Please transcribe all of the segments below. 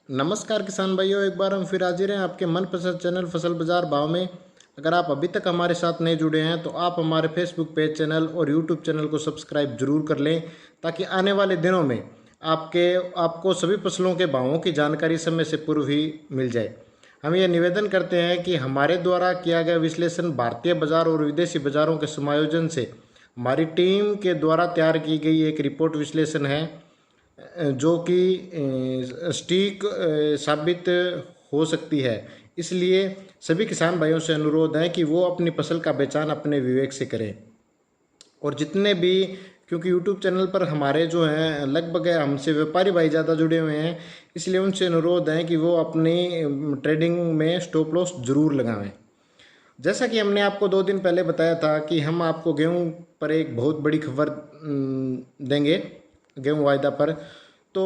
नमस्कार किसान भाइयों, एक बार हम फिर हाजिर हैं आपके मनपसंद चैनल फसल बाजार भाव में। अगर आप अभी तक हमारे साथ नहीं जुड़े हैं तो आप हमारे फेसबुक पेज चैनल और यूट्यूब चैनल को सब्सक्राइब जरूर कर लें, ताकि आने वाले दिनों में आपको सभी फसलों के भावों की जानकारी समय से पूर्व ही मिल जाए। हम ये निवेदन करते हैं कि हमारे द्वारा किया गया विश्लेषण भारतीय बाजार और विदेशी बाजारों के समायोजन से हमारी टीम के द्वारा तैयार की गई एक रिपोर्ट विश्लेषण है, जो कि सटीक साबित हो सकती है। इसलिए सभी किसान भाइयों से अनुरोध है कि वो अपनी फसल का बेचान अपने विवेक से करें। और जितने भी, क्योंकि यूट्यूब चैनल पर हमारे जो हैं लगभग हमसे व्यापारी भाई ज़्यादा जुड़े हुए हैं, इसलिए उनसे अनुरोध है कि वो अपनी ट्रेडिंग में स्टॉप लॉस ज़रूर लगावें। जैसा कि हमने आपको 2 दिन पहले बताया था कि हम आपको गेहूं पर एक बहुत बड़ी खबर देंगे, गेहूं वायदा पर। तो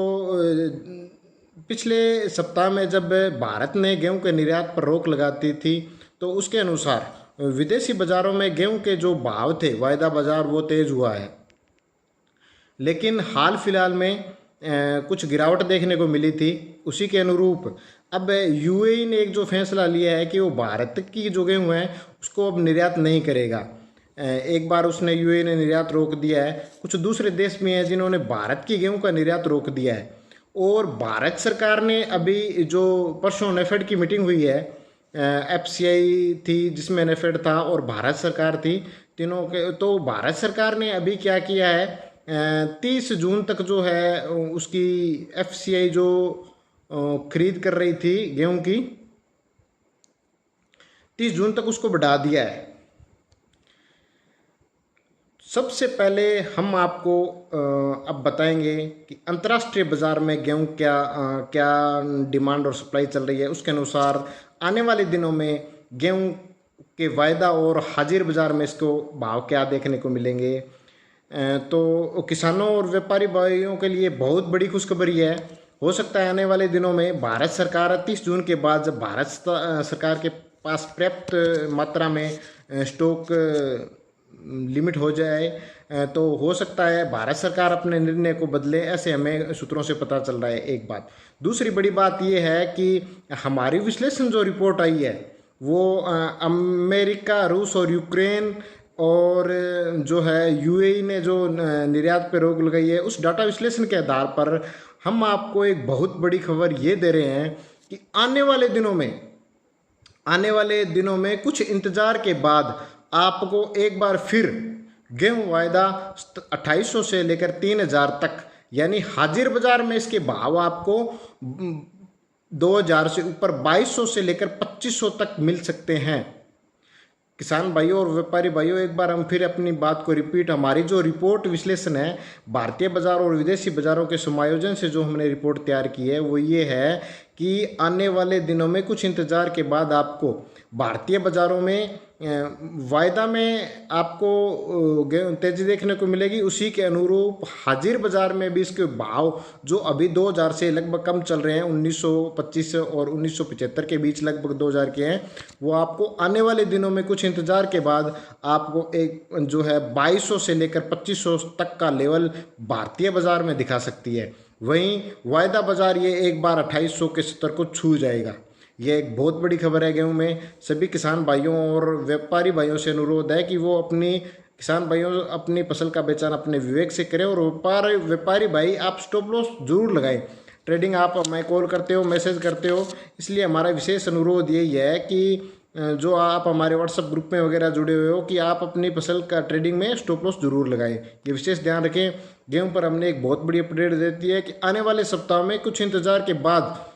पिछले सप्ताह में जब भारत ने गेहूं के निर्यात पर रोक लगाती थी, तो उसके अनुसार विदेशी बाज़ारों में गेहूं के जो भाव थे वायदा बाज़ार, वो तेज़ हुआ है। लेकिन हाल फिलहाल में कुछ गिरावट देखने को मिली थी। उसी के अनुरूप अब यूएई ने एक जो फैसला लिया है कि वो भारत की जो गेहूँ है उसको अब निर्यात नहीं करेगा। एक बार उसने यूएई ने निर्यात रोक दिया है, कुछ दूसरे देश भी हैं जिन्होंने भारत की गेहूं का निर्यात रोक दिया है। और भारत सरकार ने अभी जो परसों नेफेड की मीटिंग हुई है, एफसीआई थी जिसमें नेफेड था और भारत सरकार थी, तीनों के, तो भारत सरकार ने अभी क्या किया है, 30 जून तक जो है उसकी एफसीआई जो खरीद कर रही थी गेहूं की, 30 जून तक उसको बढ़ा दिया है। सबसे पहले हम आपको अब बताएंगे कि अंतर्राष्ट्रीय बाज़ार में गेहूं क्या डिमांड और सप्लाई चल रही है। उसके अनुसार आने वाले दिनों में गेहूं के वायदा और हाजिर बाज़ार में इसको भाव क्या देखने को मिलेंगे। तो किसानों और व्यापारी भाइयों के लिए बहुत बड़ी खुशखबरी है। हो सकता है आने वाले दिनों में भारत सरकार 30 जून के बाद, जब भारत सरकार के पास पर्याप्त मात्रा में स्टॉक लिमिट हो जाए, तो हो सकता है भारत सरकार अपने निर्णय को बदले, ऐसे हमें सूत्रों से पता चल रहा है। एक बात, दूसरी बड़ी बात यह है कि हमारी विश्लेषण जो रिपोर्ट आई है वो अमेरिका, रूस और यूक्रेन और जो है यूएई ने जो निर्यात पर रोक लगाई है, उस डाटा विश्लेषण के आधार पर हम आपको एक बहुत बड़ी खबर ये दे रहे हैं कि आने वाले दिनों में कुछ इंतजार के बाद आपको एक बार फिर गेहूं वायदा 2800 से लेकर 3000 तक, यानी हाजिर बाजार में इसके भाव आपको 2000 से ऊपर 2200 से लेकर 2500 तक मिल सकते हैं। किसान भाइयों और व्यापारी भाइयों, एक बार हम फिर अपनी बात को रिपीट, हमारी जो रिपोर्ट विश्लेषण है भारतीय बाजार और विदेशी बाजारों के समायोजन से जो हमने रिपोर्ट तैयार की है, वो ये है कि आने वाले दिनों में कुछ इंतजार के बाद आपको भारतीय बाजारों में वायदा में आपको तेजी देखने को मिलेगी। उसी के अनुरूप हाजिर बाजार में भी इसके भाव जो अभी 2000 से लगभग कम चल रहे हैं, 1925 और 1975 के बीच लगभग 2000 के हैं, वो आपको आने वाले दिनों में कुछ इंतजार के बाद आपको एक जो है 2200 से लेकर 2500 तक का लेवल भारतीय बाजार में दिखा सकती है। वहीं वायदा बाजार ये एक बार 2800 के स्तर को छू जाएगा। यह एक बहुत बड़ी खबर है गेहूं में। सभी किसान भाइयों और व्यापारी भाइयों से अनुरोध है कि वो अपनी फसल का बेचान अपने विवेक से करें। और व्यापारी भाई, आप स्टॉप लॉस जरूर लगाएं। ट्रेडिंग आप हमें कॉल करते हो, मैसेज करते हो, इसलिए हमारा विशेष अनुरोध यही है कि जो आप हमारे व्हाट्सएप ग्रुप में वगैरह जुड़े हुए हो, कि आप अपनी फसल का ट्रेडिंग में स्टॉप लॉस जरूर लगाएं। ये विशेष ध्यान रखें। गेहूं पर हमने एक बहुत बड़ी अपडेट देती है कि आने वाले सप्ताह में कुछ इंतजार के बाद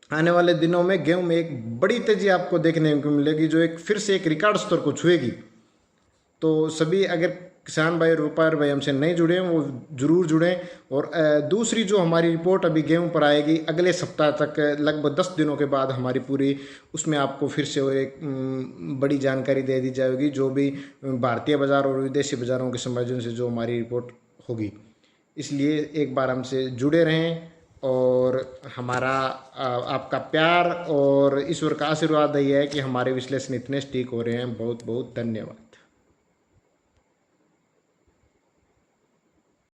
आने वाले दिनों में गेहूं में एक बड़ी तेजी आपको देखने को मिलेगी, जो एक फिर से एक रिकॉर्ड स्तर को छुएगी। तो सभी अगर किसान भाई और व्यापारी भाई हमसे नहीं जुड़े हैं, वो जरूर जुड़ें। और दूसरी जो हमारी रिपोर्ट अभी गेहूं पर आएगी अगले सप्ताह तक, लगभग 10 दिनों के बाद हमारी पूरी, उसमें आपको फिर से एक बड़ी जानकारी दे दी जाएगी, जो भी भारतीय बाजार और विदेशी बाजारों के समायोजन से जो हमारी रिपोर्ट होगी। इसलिए एक बार हमसे जुड़े रहें और हमारा आपका प्यार और ईश्वर का आशीर्वाद ही है कि हमारे विश्लेषण इतने सटीक हो रहे हैं। बहुत बहुत धन्यवाद।